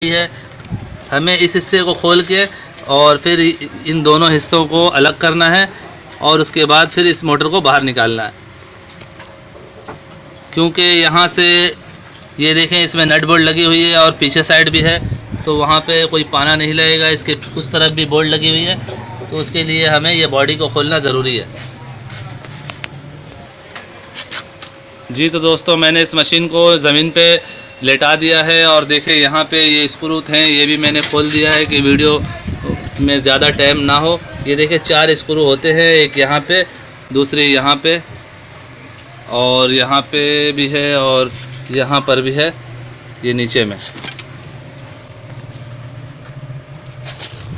है। हमें इस हिस्से को खोल के और फिर इन दोनों हिस्सों को अलग करना है और उसके बाद फिर इस मोटर को बाहर निकालना है, क्योंकि यहाँ से ये देखें इसमें नट बोल्ट लगी हुई है और पीछे साइड भी है, तो वहाँ पे कोई पाना नहीं लगेगा। इसके उस तरफ भी बोल्ट लगी हुई है, तो उसके लिए हमें ये बॉडी को खोलना ज़रूरी है। जी तो दोस्तों, मैंने इस मशीन को ज़मीन पे लेटा दिया है और देखें यहाँ पे ये स्क्रू हैं, ये भी मैंने खोल दिया है कि वीडियो में ज़्यादा टाइम ना हो। ये देखें 4 स्क्रू होते हैं, एक यहाँ पे, दूसरी यहाँ पे और यहाँ पे भी है और यहाँ पर भी है, ये नीचे में।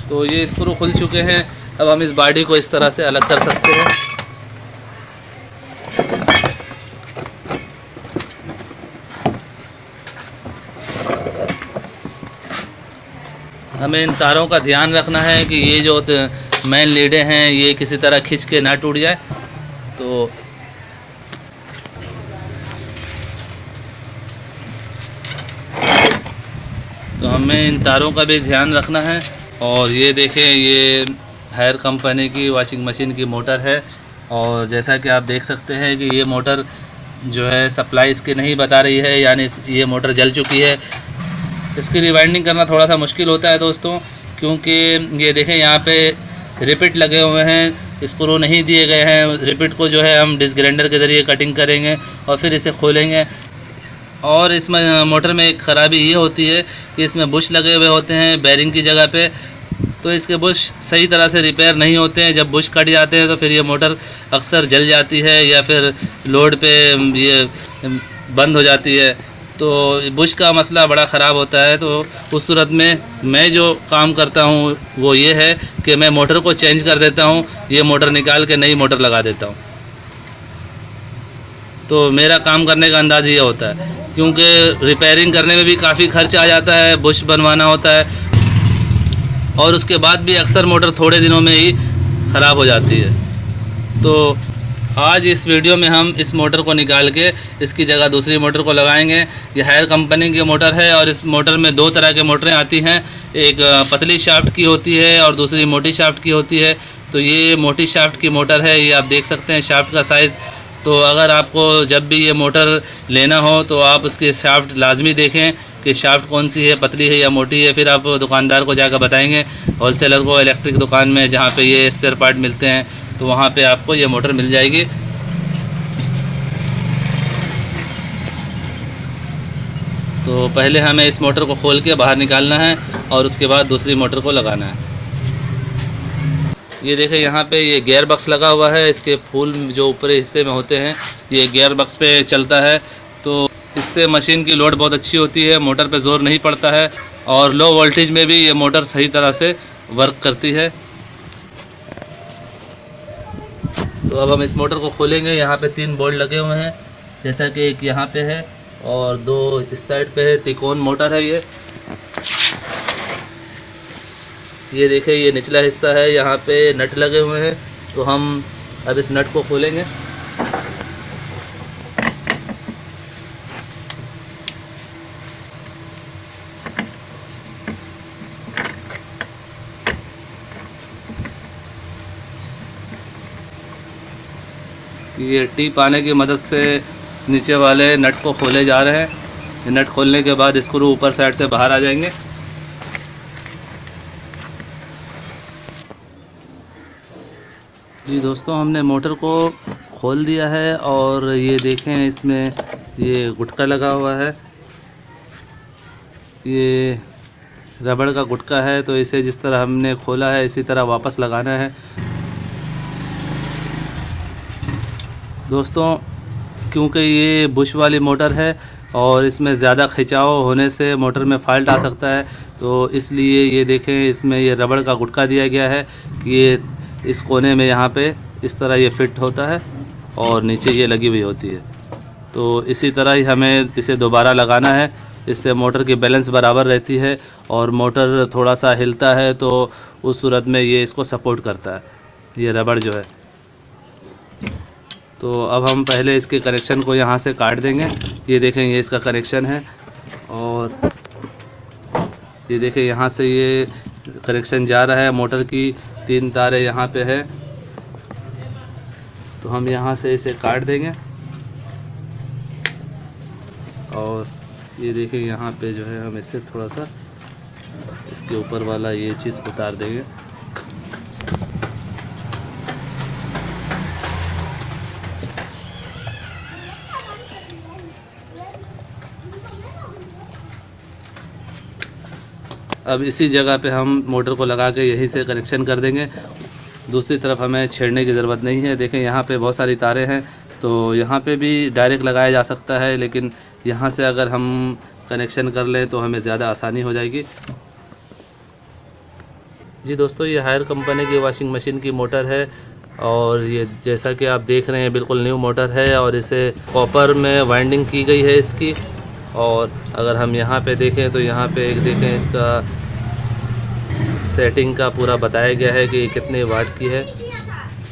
तो ये स्क्रू खुल चुके हैं। अब हम इस बॉडी को इस तरह से अलग कर सकते हैं। हमें इन तारों का ध्यान रखना है कि ये जो मेन लीडें हैं ये किसी तरह खींच के ना टूट जाए। तो हमें इन तारों का भी ध्यान रखना है। और ये देखें, ये हायर कंपनी की वॉशिंग मशीन की मोटर है और जैसा कि आप देख सकते हैं कि ये मोटर जो है सप्लाई इसकी नहीं बता रही है, यानी ये मोटर जल चुकी है। इसकी रिवाइंडिंग करना थोड़ा सा मुश्किल होता है दोस्तों, क्योंकि ये देखें यहाँ पे रिपिट लगे हुए हैं, स्क्रू नहीं दिए गए हैं। रिपिट को जो है हम डिस्क ग्राइंडर के ज़रिए कटिंग करेंगे और फिर इसे खोलेंगे। और इसमें मोटर में एक ख़राबी ये होती है कि इसमें बुश लगे हुए होते हैं बैरिंग की जगह पे, तो इसके बुश सही तरह से रिपेयर नहीं होते हैं। जब बुश कट जाते हैं तो फिर ये मोटर अक्सर जल जाती है या फिर लोड पे ये बंद हो जाती है। तो बुश का मसला बड़ा ख़राब होता है। तो उस सूरत में मैं जो काम करता हूँ वो ये है कि मैं मोटर को चेंज कर देता हूँ, ये मोटर निकाल के नई मोटर लगा देता हूँ। तो मेरा काम करने का अंदाज़ ये होता है, क्योंकि रिपेयरिंग करने में भी काफ़ी खर्च आ जाता है, बुश बनवाना होता है और उसके बाद भी अक्सर मोटर थोड़े दिनों में ही ख़राब हो जाती है। तो आज इस वीडियो में हम इस मोटर को निकाल के इसकी जगह दूसरी मोटर को लगाएंगे। ये हायर कंपनी की मोटर है और इस मोटर में 2 तरह के मोटरें आती हैं, एक पतली शाफ्ट की होती है और दूसरी मोटी शाफ्ट की होती है। तो ये मोटी शाफ्ट की मोटर है, ये आप देख सकते हैं शाफ्ट का साइज़। तो अगर आपको जब भी ये मोटर लेना हो तो आप उसकी शाफ्ट लाजमी देखें कि शाफ्ट कौन सी है, पतली है या मोटी है। फिर आप दुकानदार को जाकर बताएंगे, होलसेलर को, इलेक्ट्रिक दुकान में जहाँ पे ये स्पेयर पार्ट मिलते हैं, तो वहाँ पे आपको ये मोटर मिल जाएगी। तो पहले हमें इस मोटर को खोल के बाहर निकालना है और उसके बाद दूसरी मोटर को लगाना है। ये देखें यहाँ पे ये गियर बक्स लगा हुआ है, इसके फूल जो ऊपरी हिस्से में होते हैं ये गियर बक्स पे चलता है। तो इससे मशीन की लोड बहुत अच्छी होती है, मोटर पे ज़ोर नहीं पड़ता है और लो वोल्टेज में भी ये मोटर सही तरह से वर्क करती है। तो अब हम इस मोटर को खोलेंगे। यहाँ पे 3 बोल्ट लगे हुए हैं, जैसा कि एक यहाँ पे है और 2 इस साइड पे है। त्रिकोण मोटर है ये देखें, ये निचला हिस्सा है, यहाँ पे नट लगे हुए हैं। तो हम अब इस नट को खोलेंगे। ये टीप आने की मदद से नीचे वाले नट को खोले जा रहे हैं। नट खोलने के बाद स्क्रू ऊपर साइड से बाहर आ जाएंगे। जी दोस्तों, हमने मोटर को खोल दिया है और ये देखें इसमें ये गुटका लगा हुआ है, ये रबड़ का गुटका है। तो इसे जिस तरह हमने खोला है इसी तरह वापस लगाना है। दोस्तों, क्योंकि ये बुश वाली मोटर है और इसमें ज़्यादा खिंचाव होने से मोटर में फॉल्ट आ सकता है, तो इसलिए ये देखें इसमें ये रबड़ का गुटका दिया गया है कि ये इस कोने में यहाँ पे इस तरह ये फिट होता है और नीचे ये लगी हुई होती है। तो इसी तरह ही हमें इसे दोबारा लगाना है, इससे मोटर की बैलेंस बराबर रहती है और मोटर थोड़ा सा हिलता है तो उस सूरत में ये इसको सपोर्ट करता है, ये रबड़ जो है। तो अब हम पहले इसके कनेक्शन को यहाँ से काट देंगे। ये देखें, ये इसका कनेक्शन है और ये देखिए यहाँ से ये कनेक्शन जा रहा है, मोटर की 3 तारें यहाँ पे है। तो हम यहाँ से इसे काट देंगे और ये देखिए यहाँ पे जो है हम इससे थोड़ा सा इसके ऊपर वाला ये चीज़ उतार देंगे। अब इसी जगह पे हम मोटर को लगा के यहीं से कनेक्शन कर देंगे। दूसरी तरफ हमें छेड़ने की ज़रूरत नहीं है। देखें यहाँ पे बहुत सारी तारें हैं, तो यहाँ पे भी डायरेक्ट लगाया जा सकता है, लेकिन यहाँ से अगर हम कनेक्शन कर लें तो हमें ज़्यादा आसानी हो जाएगी। जी दोस्तों, ये हायर कंपनी की वॉशिंग मशीन की मोटर है और ये जैसा कि आप देख रहे हैं बिल्कुल न्यू मोटर है और इसे कॉपर में वाइंडिंग की गई है इसकी। और अगर हम यहाँ पे देखें तो यहाँ पे एक देखें इसका सेटिंग का पूरा बताया गया है कि कितने वाट की है।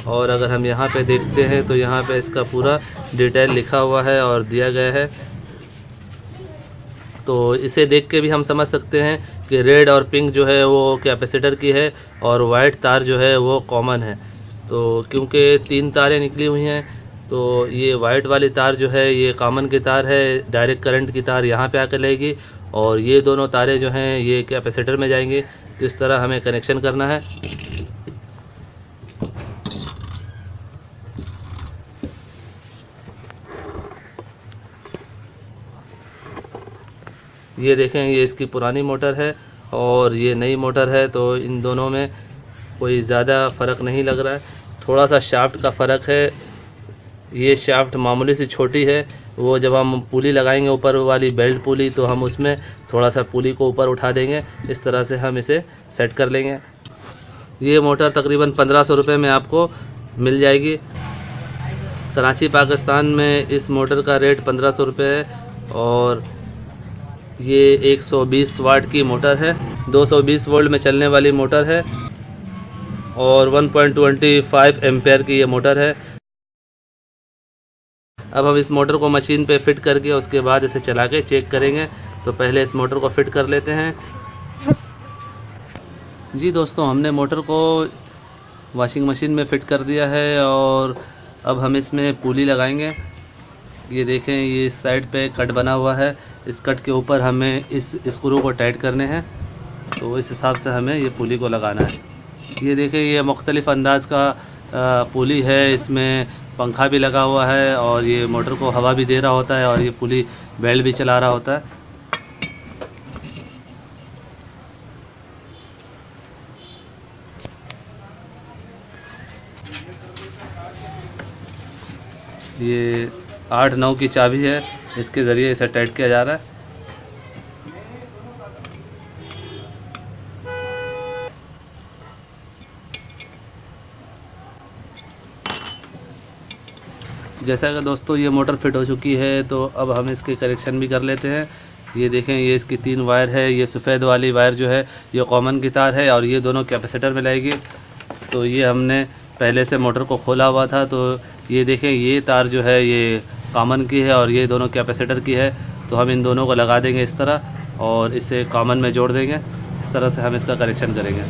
और अगर हम यहाँ पे देखते हैं तो यहाँ पे इसका पूरा डिटेल लिखा हुआ है और दिया गया है। तो इसे देख के भी हम समझ सकते हैं कि रेड और पिंक जो है वो कैपेसिटर की है और वाइट तार जो है वो कॉमन है। तो क्योंकि 3 तारें निकली हुई हैं, तो ये वाइट वाली तार जो है ये कॉमन की तार है, डायरेक्ट करंट की तार यहाँ पे आकर लगेगी और ये दोनों तारें जो हैं ये कैपेसिटर में जाएंगी। तो इस तरह हमें कनेक्शन करना है। ये देखें, ये इसकी पुरानी मोटर है और ये नई मोटर है, तो इन दोनों में कोई ज़्यादा फ़र्क नहीं लग रहा है। थोड़ा सा शाफ्ट का फ़र्क है। ये शाफ्ट मामूली सी छोटी है, वो जब हम पुली लगाएंगे ऊपर वाली बेल्ट पुली, तो हम उसमें थोड़ा सा पुली को ऊपर उठा देंगे। इस तरह से हम इसे सेट कर लेंगे। ये मोटर तकरीबन 1500 रुपये में आपको मिल जाएगी। कराची पाकिस्तान में इस मोटर का रेट 1500 रुपये है और ये 120 वाट की मोटर है, 220 वोल्ट में चलने वाली मोटर है और 1.25 एम्पेयर की ये मोटर है। अब हम इस मोटर को मशीन पे फिट करके उसके बाद इसे चला के चेक करेंगे। तो पहले इस मोटर को फिट कर लेते हैं। जी दोस्तों, हमने मोटर को वॉशिंग मशीन में फ़िट कर दिया है और अब हम इसमें पुली लगाएंगे। ये देखें, ये इस साइड पे कट बना हुआ है, इस कट के ऊपर हमें इस स्क्रू को टाइट करने हैं। तो इस हिसाब से हमें ये पुली को लगाना है। ये देखें, ये मुख्तलिफ़ अंदाज़ का पुली है, इसमें पंखा भी लगा हुआ है और ये मोटर को हवा भी दे रहा होता है और ये पुली बेल्ट भी चला रहा होता है। ये 8-9 की चाबी है, इसके ज़रिए इसे टाइट किया जा रहा है। जैसा कि दोस्तों ये मोटर फिट हो चुकी है, तो अब हम इसके कनेक्शन भी कर लेते हैं। ये देखें, ये इसकी 3 वायर है। ये सफ़ेद वाली वायर जो है ये कॉमन की तार है और ये दोनों कैपेसिटर में लगेगी। तो ये हमने पहले से मोटर को खोला हुआ था, तो ये देखें, ये तार जो है ये कॉमन की है और ये दोनों कैपेसिटर की है। तो हम इन दोनों को लगा देंगे इस तरह और इसे कॉमन में जोड़ देंगे। इस तरह से हम इसका कनेक्शन करेंगे।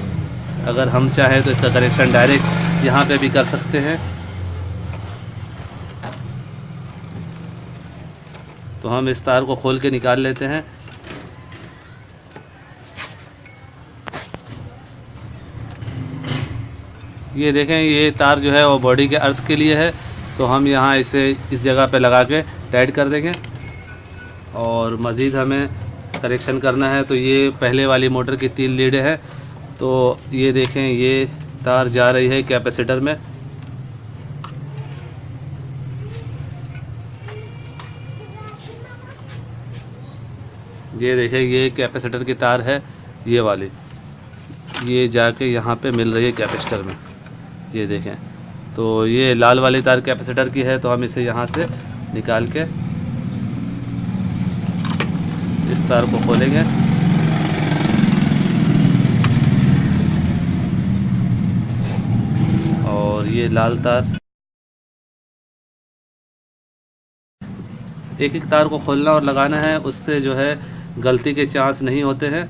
अगर हम चाहें तो इसका कनेक्शन डायरेक्ट यहाँ पे भी कर सकते हैं। तो हम इस तार को खोल के निकाल लेते हैं। ये देखें, ये तार जो है वो बॉडी के अर्थ के लिए है। तो हम यहाँ इसे इस जगह पे लगा के टाइट कर देंगे और मज़ीद हमें कनेक्शन करना है। तो ये पहले वाली मोटर की 3 लीडें हैं। तो ये देखें, ये तार जा रही है कैपेसिटर में। ये देखें, ये कैपेसिटर की तार है, ये वाली, ये जाके यहाँ पे मिल रही है कैपेसिटर में। ये देखें, तो ये लाल वाली तार कैपेसिटर की है। तो हम इसे यहाँ से निकाल के इस तार को खोलेंगे और ये लाल तार, एक एक तार को खोलना और लगाना है, उससे जो है गलती के चांस नहीं होते हैं।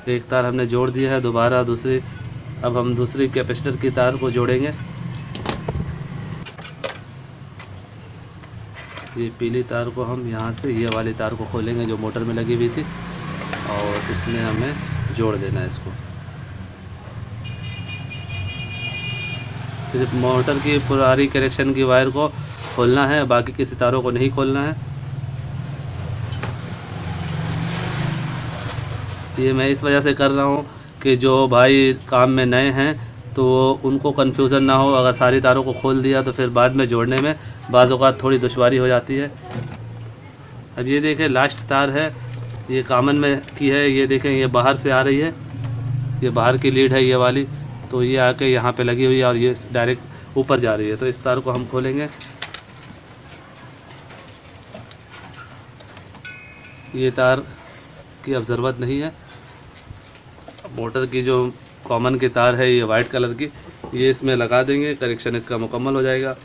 एक तार हमने जोड़ दिया है, दोबारा दूसरी, अब हम दूसरी कैपेसिटर की तार को जोड़ेंगे। ये पीली तार को हम यहाँ से ये वाली तार को खोलेंगे जो मोटर में लगी हुई थी, और इसमें हमें जोड़ देना है इसको। सिर्फ मोटर की पुरानी कनेक्शन की वायर को खोलना है, बाकी किसी तारों को नहीं खोलना है। ये मैं इस वजह से कर रहा हूँ कि जो भाई काम में नए हैं तो उनको कन्फ्यूज़न ना हो। अगर सारी तारों को खोल दिया तो फिर बाद में जोड़ने में बाज़ औक़ात थोड़ी दुश्वारी हो जाती है। अब ये देखें लास्ट तार है, ये कॉमन में की है, ये देखें ये बाहर से आ रही है, ये बाहर की लीड है ये वाली, तो ये आके यहाँ पे लगी हुई है और ये डायरेक्ट ऊपर जा रही है। तो इस तार को हम खोलेंगे। ये तार की अब ज़रूरत नहीं है। मोटर की जो कॉमन की तार है ये वाइट कलर की, ये इसमें लगा देंगे, कनेक्शन इसका मुकम्मल हो जाएगा।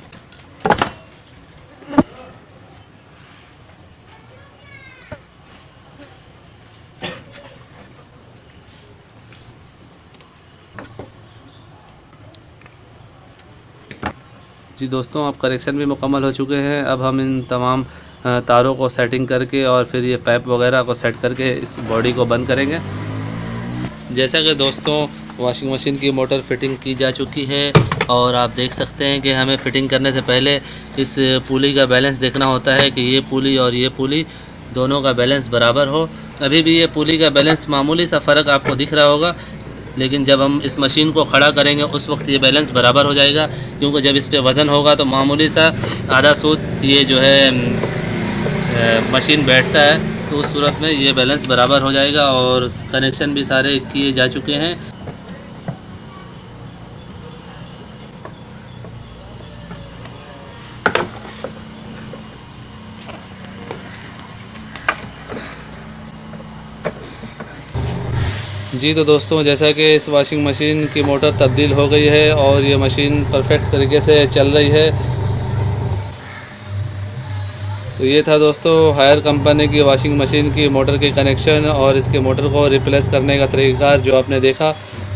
जी दोस्तों, अब कनेक्शन भी मुकम्मल हो चुके हैं। अब हम इन तमाम तारों को सेटिंग करके और फिर ये पाइप वगैरह को सेट करके इस बॉडी को बंद करेंगे। जैसा कि दोस्तों वॉशिंग मशीन की मोटर फिटिंग की जा चुकी है, और आप देख सकते हैं कि हमें फ़िटिंग करने से पहले इस पुली का बैलेंस देखना होता है कि ये पुली और ये पुली दोनों का बैलेंस बराबर हो। अभी भी ये पुली का बैलेंस मामूली सा फ़र्क आपको दिख रहा होगा, लेकिन जब हम इस मशीन को खड़ा करेंगे उस वक्त ये बैलेंस बराबर हो जाएगा, क्योंकि जब इस पर वज़न होगा तो मामूली सा आधा सूत ये जो है मशीन बैठता है, तो उस सूरत में ये बैलेंस बराबर हो जाएगा। और कनेक्शन भी सारे किए जा चुके हैं। जी तो दोस्तों, जैसा कि इस वॉशिंग मशीन की मोटर तब्दील हो गई है और ये मशीन परफेक्ट तरीके से चल रही है। तो ये था दोस्तों हायर कंपनी की वॉशिंग मशीन की मोटर के कनेक्शन और इसके मोटर को रिप्लेस करने का तरीक़ाकार जो आपने देखा।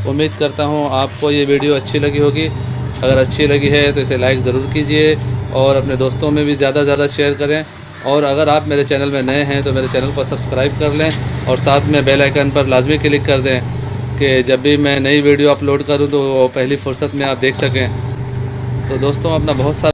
उम्मीद करता हूँ आपको ये वीडियो अच्छी लगी होगी। अगर अच्छी लगी है तो इसे लाइक ज़रूर कीजिए और अपने दोस्तों में भी ज़्यादा से ज़्यादा शेयर करें। और अगर आप मेरे चैनल में नए हैं तो मेरे चैनल को सब्सक्राइब कर लें और साथ में बेल आइकन पर लाजमी क्लिक कर दें कि जब भी मैं नई वीडियो अपलोड करूँ तो पहली फुर्सत में आप देख सकें। तो दोस्तों, अपना बहुत सारा